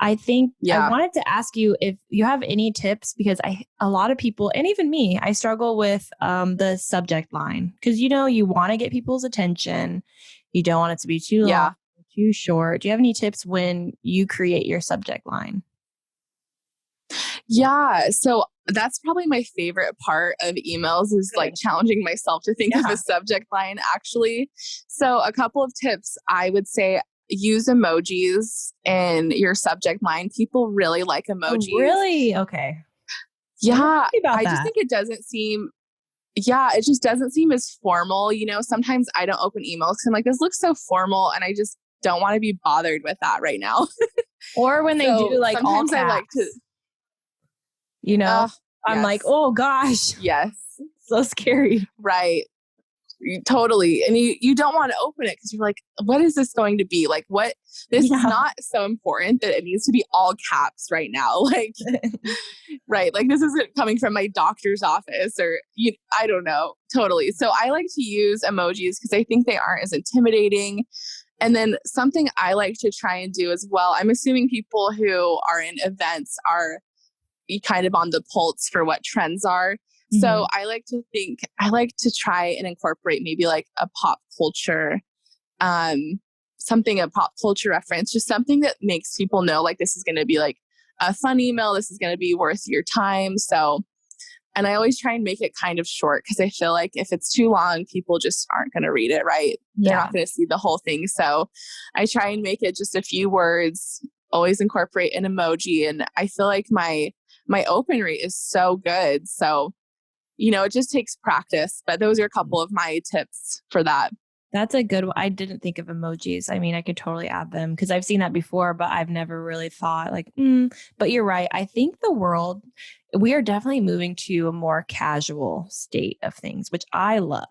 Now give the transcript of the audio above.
I think I Yeah. wanted to ask you if you have any tips because a lot of people and even me, I struggle with the subject line because you want to get people's attention. You don't want it to be too long, Yeah. too short. Do you have any tips when you create your subject line? Yeah. So that's probably my favorite part of emails is like Good. challenging myself to think of a Yeah. subject line actually. So a couple of tips I would say use emojis in your subject line. People really like Oh, emojis. really? Okay. I didn't Yeah. think about I just that. think it doesn't seem yeah, it just doesn't seem as formal. Sometimes I don't open emails because I'm like, this looks so formal and I just don't want to be bothered with that right now. Or when they do So like all sometimes I like to, caps, you know, uh, I'm like, yes, oh gosh, yes, so scary. right. Totally. And you don't want to open it because you're like, what is this going to be? Like, what? This is Yeah. not so important that it needs to be all caps right now. Like, right. Like, this isn't coming from my doctor's office or, I don't know. Totally. So I like to use emojis because I think they aren't as intimidating. And then something I like to try and do as well, I'm assuming people who are in events are kind of on the pulse for what trends are. So Mhm. I like to try and incorporate maybe like a pop culture, um, something, a pop culture reference, just something that makes people know like this is going to be like a fun email. This is going to be worth your time. So, and I always try and make it kind of short because I feel like if it's too long, people just aren't going to read it, right? They're not Yeah. going to see the whole thing. So I try and make it just a few words, always incorporate an emoji. And I feel like my open rate is so good. So, it just takes practice, but those are a couple of my tips for that. That's a good one. I didn't think of emojis. I mean, I could totally add them because I've seen that before, but I've never really thought like, but you're right. I think we are definitely moving to a more casual state of things, which I love.